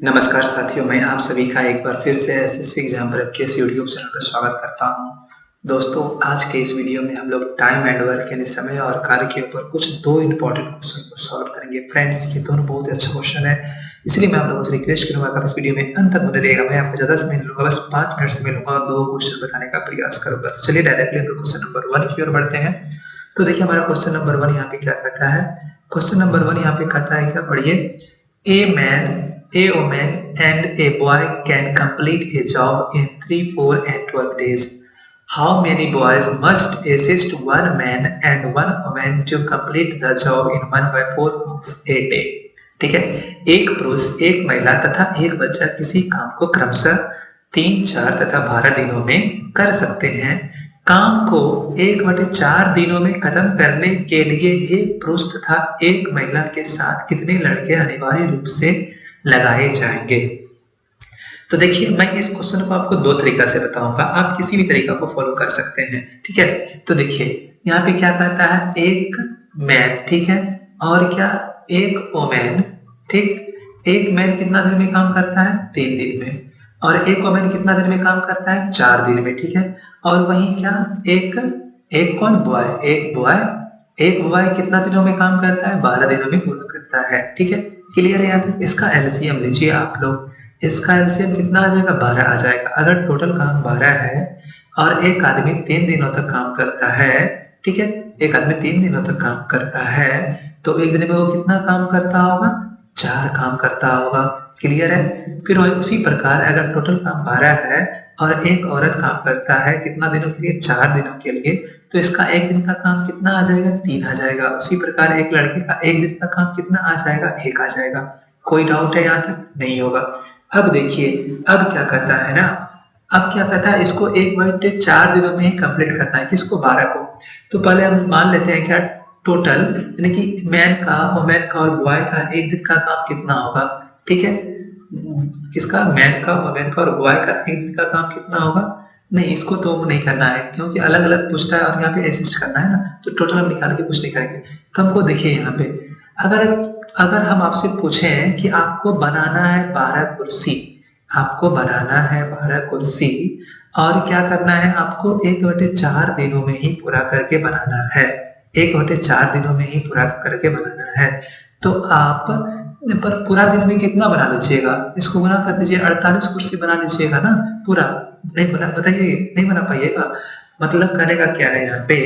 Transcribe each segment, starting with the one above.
नमस्कार साथियों, मैं आप सभी का एक बार फिर से एसएससी एग्जाम पर के इस यूट्यूब चैनल पर स्वागत करता हूं। दोस्तों, आज के इस वीडियो में हम लोग टाइम एंड वर्क यानी समय और कार्य के ऊपर कुछ दो इंपॉर्टेंट क्वेश्चन को सॉल्व करेंगे। फ्रेंड्स, ये दोनों बहुत ही अच्छा क्वेश्चन है, इसलिए मैं आप लोगों से रिक्वेस्ट करूंगा कि आप इस वीडियो में अंत तक बने रहिएगा। मैं आपको ज्यादा समय नहीं लूंगा, बस 5 मिनट समय लूंगा और दो क्वेश्चन बताने का प्रयास करूंगा। तो चलिए डायरेक्टली हम लोग क्वेश्चन नंबर 1 की ओर बढ़ते हैं। तो देखिए, हमारा क्वेश्चन नंबर 1 यहाँ पे क्या कहता है। क्वेश्चन नंबर 1 यहाँ पे कहता है, क्या पढ़िए, a woman and a boy can complete a job in 3, 4 and 12 days. How many boys must assist one man and one woman to complete the job in 1/4 of a day? ठीक है, एक पुरुष, एक महिला तथा एक बच्चा किसी काम को क्रमशः 3, 4 तथा 12 दिनों में कर सकते हैं। काम को 1/4 दिनों में खत्म करने के लिए एक पुरुष तथा एक महिला के साथ कितने लड़के अनिवार्य रूप से लगाए जाएंगे। तो देखिए, मैं इस क्वेश्चन को आपको दो तरीका से बताऊंगा, आप किसी भी तरीका को फॉलो कर सकते हैं। ठीक है, तो देखिए यहाँ पे क्या कहता है, एक मैन, ठीक है, और क्या एक वोमेन। ठीक, एक मैन कितना दिन में काम करता है, 3 दिन में, और एक वोमेन कितना दिन में काम करता है, 4 दिन में। ठीक है, और वहीं क्या एक कौन, बॉय, एक बॉय कितना दिनों में काम करता है, 12 दिनों में पूरा करता है। ठीक है, क्लियर है यहाँ तक। इसका एलसीएम लीजिए आप लोग, इसका एलसीएम कितना आ जाएगा, 12 आ जाएगा। अगर टोटल काम 12 है और एक आदमी 3 दिनों तक काम करता है, ठीक है, एक आदमी 3 दिनों तक काम करता है, तो एक दिन में वो कितना काम करता होगा, 4 काम करता होगा। क्लियर है। फिर उसी प्रकार अगर टोटल काम 12 है और एक औरत काम करता है कितना दिनों के लिए, 4 दिनों के लिए, तो इसका एक दिन का काम कितना आ जाएगा, 3 आ जाएगा। उसी प्रकार एक लड़के का एक दिन का काम कितना आ जाएगा, 1 आ जाएगा। कोई डाउट है यहाँ तक, नहीं होगा। अब देखिए, अब क्या कहता है ना, अब क्या कहता है, इसको 1/4 दिनों में ही कंप्लीट करना है। किसको, 12 को। तो पहले हम मान लेते हैं क्या, टोटल यानी कि मैन का, वोमेन का और बॉय का एक दिन का काम कितना होगा। ठीक है, किसका, मैन का, वोमेन का और बॉय का एक दिन का काम कितना होगा। नहीं, इसको तो नहीं करना है क्योंकि अलग अलग पूछता है और यहाँ पे असिस्ट करना है ना, तो टोटल हम निकाल के कुछ नहीं करेंगे। तो हमको देखिए यहाँ पे, अगर हम आपसे पूछें कि आपको बनाना है 12 कुर्सी, आपको बनाना है 12 कुर्सी और क्या करना है, आपको 1/4 दिनों में ही पूरा करके बनाना है, 1/4 दिनों में ही पूरा करके बनाना है। तो आप पर पूरा दिन में कितना बना लीजिएगा, इसको गुना कर दीजिए, 48 कुर्सी बना लीजिएगा ना पूरा। नहीं बना, बताइए, नहीं बना पाइएगा। मतलब कहने का क्या है यहाँ पे,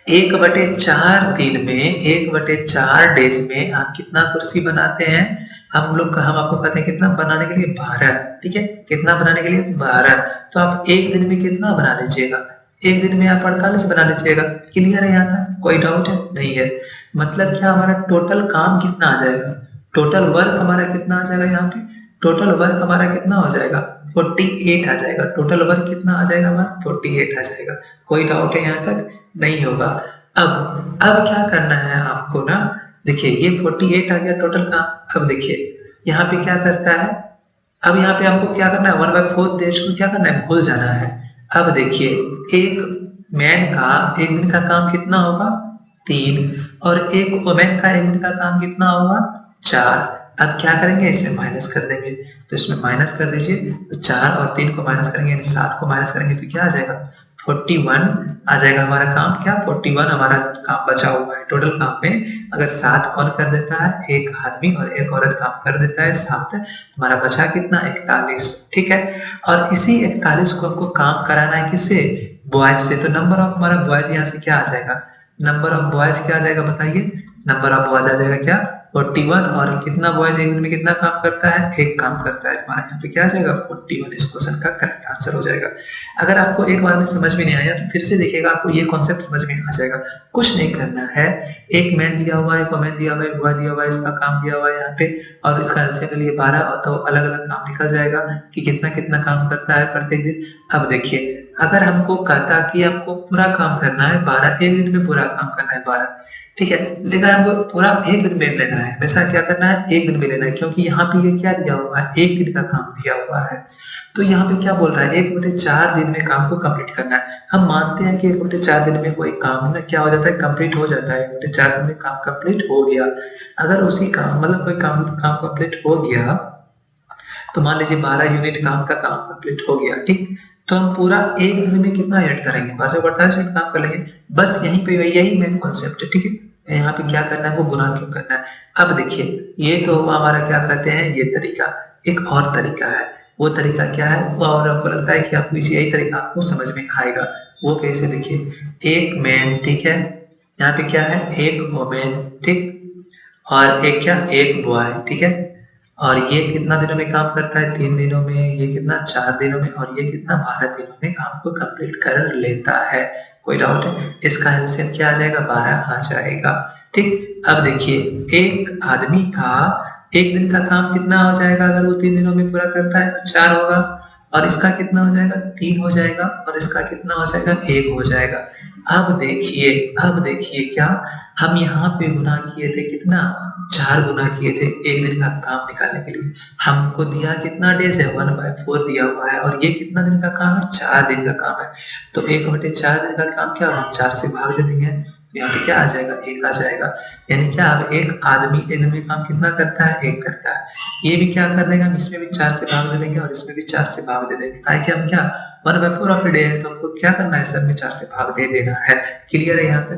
1/4 दिन में, 1/4 डेज में आप कितना कुर्सी बनाते हैं, हम आपको कहते हैं कितना बनाने के लिए, 12। ठीक है, कितना बनाने के लिए, 12। तो आप एक दिन में कितना बना लीजिएगा, एक दिन में आप 48 बना लीजिएगा। क्लियर है यहाँ तक, कोई डाउट है, नहीं है। मतलब क्या, हमारा टोटल काम कितना आ जाएगा, टोटल वर्क हमारा कितना आ जाएगा, यहाँ पे टोटल वर्क हमारा कितना हो जाएगा, 48 आ जाएगा। टोटल वर्क कितना आ जाएगा हमारा, 48 आ जाएगा। कोई डाउट है यहाँ तक, नहीं होगा। अब क्या करना है आपको ना, देखिए ये 48 आ गया टोटल काम। अब देखिए यहाँ पे क्या करता है, अब यहाँ पे आपको क्या करना है, 1/4 देश को क्या करना है, भूल जाना है। अब देखिए, एक मैन का एक दिन का काम कितना होगा, 3, और एक वोमेन का एक दिन का काम कितना होगा, 4। अब क्या करेंगे, इसमें माइनस कर देंगे। तो इसमें माइनस कर दीजिए, तो 4 और 3 को माइनस करेंगे, यानी 7 को माइनस करेंगे तो क्या आ जाएगा, 41 आ जाएगा हमारा काम। क्या, 41 हमारा काम बचा हुआ है। टोटल काम में अगर 7 कौन कर देता है, एक आदमी और एक औरत काम कर देता है, 7, हमारा बचा कितना, 41। ठीक है, और इसी 41 को हमको काम कराना है किससे, बॉयज से। तो नंबर ऑफ हमारा बॉयज यहाँ से क्या आ जाएगा, नंबर ऑफ बॉयज क्या आ जाएगा, बताइए, नंबर ऑफ बॉयज आ जाएगा क्या, 41। और कितना बॉयज एक दिन में कितना काम करता है, एक काम करता है, तुम्हारा यहाँ पे क्या आ जाएगा, 41। इस क्वेश्चन का करेक्ट आंसर हो जाएगा। अगर आपको एक बार में समझ में नहीं आया तो फिर से देखिएगा, आपको ये कॉन्सेप्ट समझ में आ जाएगा। कुछ नहीं करना है, एक मैन दिया हुआ है, एक वोमेन दिया हुआ है, एक बॉय दिया हुआ है, इसका काम दिया हुआ है यहाँ पे, और इसका एलसीएम के लिए 12, तो अलग अलग काम निकल जाएगा कि कितना कितना काम करता है प्रत्येक दिन। अब देखिए, अगर हमको कहता कि आपको पूरा काम करना है 12, एक दिन में पूरा काम करना है 12, ठीक है, लेकिन हमको पूरा एक दिन में लेना है, वैसा क्या करना है, एक दिन में लेना है, क्योंकि यहाँ पे ये क्या दिया हुआ है, एक दिन का काम दिया हुआ है। तो यहाँ पे क्या बोल रहा है, 1/4 दिन में काम को कंप्लीट करना है। हम मानते हैं कि 1/4 दिन में कोई काम ना क्या हो जाता है, कंप्लीट हो जाता है। 1/4 दिन में काम कंप्लीट हो गया। अगर उसी काम मतलब कोई काम कंप्लीट हो गया तो मान लीजिए 12 यूनिट काम का काम कंप्लीट हो गया, ठीक। तो हम पूरा एक दिन में कितना यूनिट करेंगे, 548 यूनिट काम कर लेंगे। बस यहीं पे यही मेन कॉन्सेप्ट है, ठीक है। यहाँ पे क्या करना है, वो गुना क्यों करना है। अब देखिए ये तो हमारा क्या कहते हैं, ये तरीका। एक और तरीका है, वो तरीका क्या है, वो और आपको लगता है कि आपको इसी यही तरीका आपको समझ में आएगा। वो कैसे, देखिए एक मैन, ठीक है, यहाँ पे क्या है, एक वोमेन, ठीक, और एक क्या, एक बॉय, ठीक है। और ये कितना दिनों में काम करता है, 3 दिनों में, ये कितना 4 दिनों में, और ये कितना 12 दिनों में काम को कंप्लीट कर लेता है। कोई डाउट है, इसका एलसीएम क्या आ जाएगा, 12 आ जाएगा, ठीक। अब देखिए एक आदमी का एक दिन का काम कितना हो जाएगा, अगर वो 3 दिनों में पूरा करता है तो 4 होगा, और इसका कितना हो जाएगा, 3 हो जाएगा, और इसका कितना हो जाएगा, 1 हो जाएगा। अब देखिए क्या हम यहाँ पे गुना किए थे, कितना, 4 गुना किए थे एक दिन का काम निकालने के लिए। हमको दिया कितना डेज है, 1/4 दिया हुआ है, और ये कितना दिन का काम है, 4 दिन का काम है। तो 1/4 दिन का काम क्या, हम 4 से भाग दे देंगे, तो यहाँ पे क्या आ जाएगा, 1 आ जाएगा। यानी क्या, अब एक आदमी एक दिन में काम कितना करता है, 1 करता है। ये भी क्या कर देगा, हम इसमें भी 4 से भाग दे देंगे, और इसमें भी 4 से भाग दे देंगे, ताकि हम क्या, 1/4 ऑफ डे है, तो हमको क्या करना है, सब में 4 से भाग दे देना है। क्लियर है यहाँ पे।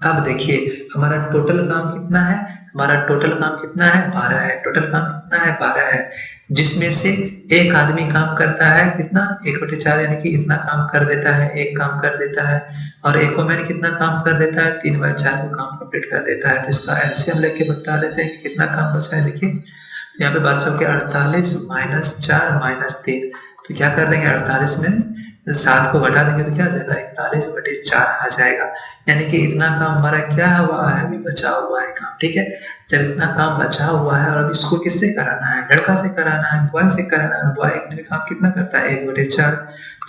अब देखिए हमारा टोटल काम कितना है, हमारा टोटल काम कितना है, 12 है। टोटल काम कितना है, 12 है, जिसमें से एक आदमी काम करता है कितना, 1/4, यानी कि इतना काम कर देता है, एक काम कर देता है, और एक वोमेन कितना काम कर देता है, 3/4 को काम कंप्लीट कर देता है। तो इसका एलसीएम लेके बता लेते हैं कि कितना काम बचा है। देखिए तो यहाँ पे 12 के 48 - 4 - 3, तो क्या कर देंगे, 48 में 7 को घटा देंगे तो क्या आ जाएगा, 41/4 आ जाएगा। यानी कि इतना काम हमारा क्या हुआ है, अभी बचा हुआ है काम, ठीक है। जब इतना काम बचा हुआ है, और अब इसको किससे कराना है, लड़का से कराना है, बॉय से कराना है। बॉय एक दिन में काम कितना करता है, 1/4,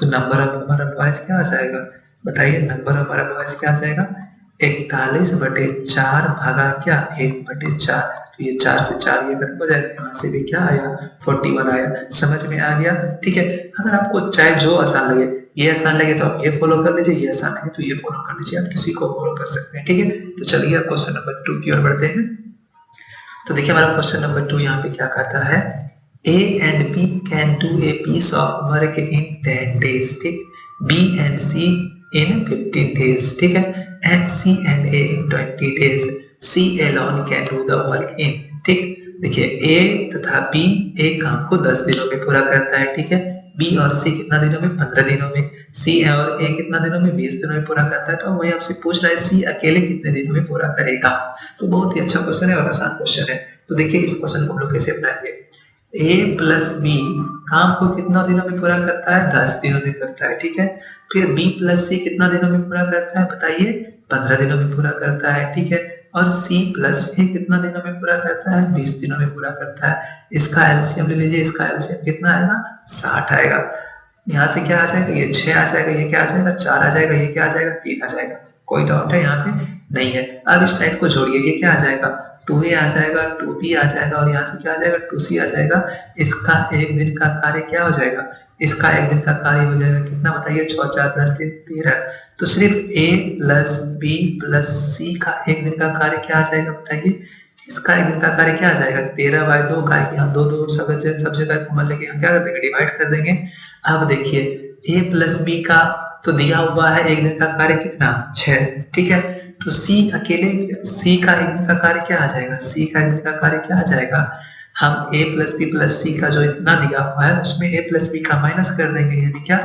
तो नंबर ऑफ हमारा बॉयज क्या आ जाएगा, बताइए, नंबर हमारा बॉयज क्या आ जाएगा, 41/4 भागा क्या, 1/4। तो ये 4 से 4 ये खत्म हो जाएगा, यहाँ से भी क्या आया, 41 आया। समझ में आ गया, ठीक है। अगर आपको चाहे जो आसान लगे, ये आसान लगे तो आप ये फॉलो कर लीजिए, ये आसान लगे तो ये फॉलो कर लीजिए, आप किसी को फॉलो कर सकते हैं, ठीक है। तो चलिए आप क्वेश्चन नंबर 2 की ओर बढ़ते हैं। तो देखिए हमारा क्वेश्चन नंबर 2 यहाँ पे क्या कहता है, A and B can do a piece of work in 10 days, ठीक, B and C in 15 days, ठीक है, and C and A in 20 days, C alone can do the work in, ठीक। देखिए A तथा B एक काम को 10 दिनों में पूरा करता है, ठीक है। B और C कितना दिनों में, 15 दिनों में। C और A कितना दिनों में, 20 दिनों में पूरा करता है। तो वही आपसे पूछ रहा है C अकेले कितने दिनों में पूरा करेगा। तो बहुत ही अच्छा क्वेश्चन है और आसान क्वेश्चन है। तो देखिए इस क्वेश्चन को हम लोग कैसे बनाएंगे, A प्लस B काम को कितना दिनों में पूरा करता है, 10 दिनों में करता है, ठीक है। फिर B प्लस C कितना दिनों में पूरा करता है, बताइए, 15 दिनों में पूरा करता है, ठीक है। और C प्लस A कितना दिनों में पूरा करता है, 20 दिनों में पूरा करता है। इसका एलसीएम ले लीजिए, इसका एलसीएम कितना आएगा, 60 आएगा। यहाँ से क्या आ जाएगा, ये 6 आ जाएगा, ये क्या आ जाएगा, 4 आ जाएगा, ये क्या आ जाएगा, 3 आ जाएगा। कोई डाउट है यहाँ पे, नहीं है। अब इस साइड को जोड़िए, ये क्या आ जाएगा, 2A आ जाएगा, 2B आ जाएगा, और यहाँ से क्या आ जाएगा, 2C आ जाएगा। इसका एक दिन का कार्य क्या हो जाएगा, इसका एक दिन का कार्य हो जाएगा कितना, बताइए, 6 4 10 3 13। तो सिर्फ A plus B plus C का एक दिन का कार्य क्या आ जाएगा, बताइए, इसका एक दिन का कार्य क्या आ जाएगा, 13/2 का, यहाँ 2 सब जगह कॉमन लेके यहाँ क्या कर देंगे, डिवाइड कर देंगे। अब देखिए A प्लस B का तो दिया हुआ है एक दिन का कार्य कितना, 6, ठीक है। तो C अकेले, C का एक दिन का कार्य क्या आ जाएगा, C का एक दिन का कार्य क्या आ जाएगा, हम A plus B plus C का जो इतना दिया हुआ है उसमें A प्लस B का माइनस कर देंगे, यानी क्या,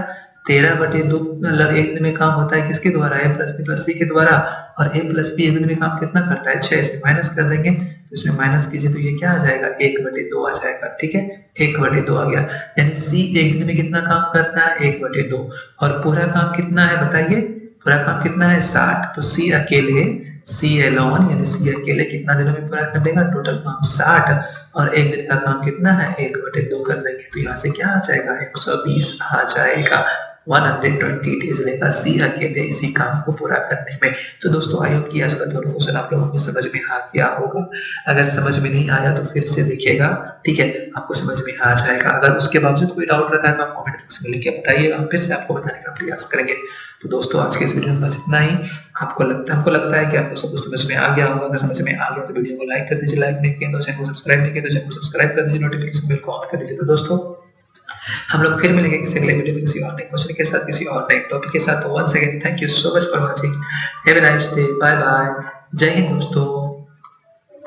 13/2 मतलब एक दिन में काम होता है किसके द्वारा, A plus B plus C के द्वारा, और A प्लस B एक दिन में काम कितना करता है, 6, इसमें माइनस कर देंगे। तो इसमें माइनस कीजिए तो ये क्या आ जाएगा, 1/2 आ जाएगा, ठीक है, 1/2 आ गया। यानी C एक दिन में कितना काम करता है, 1/2, और पूरा काम कितना है, बताइए, पूरा काम कितना है, 60। तो C अकेले, C alone यानी C अकेले कितना दिनों में पूरा कर देगा, टोटल काम 60, और एक दिन का काम कितना है, 1/2 कर देंगे। तो यहाँ से क्या आ जाएगा, 120 आ जाएगा। 120 डेज लेगा सी अकेले इसी काम को पूरा करने में। तो दोस्तों आई होप कि आज का दोनों क्वेश्चन आप लोगों को समझ में आ गया होगा। अगर समझ में नहीं आया तो फिर से देखिएगा, ठीक है, आपको समझ में आ जाएगा। अगर उसके बावजूद कोई डाउट रहता है तो आप कमेंट बॉक्स में लिख के बताइएगा, हम फिर से आपको बताने का प्रयास करेंगे। तो दोस्तों आज के इस वीडियो में बस इतना ही। हमको लगता है कि आपको सब कुछ समझ में आ गया होगा। अगर समझ में आ गया तो वीडियो को लाइक कर दीजिए, लाइक नहीं किया तो चैनल को सब्सक्राइब नहीं किया तो चैनल को सब्सक्राइब कर दीजिए, नोटिफिकेशन बेल को ऑन कर दीजिए। तो दोस्तों हम लोग फिर मिलेंगे किसी अगले वीडियो में किसी और नए क्वेश्चन के साथ, किसी और नए टॉपिक के साथ। तो once again thank you so much for watching, have a nice day, bye bye, Jai Hind दोस्तों।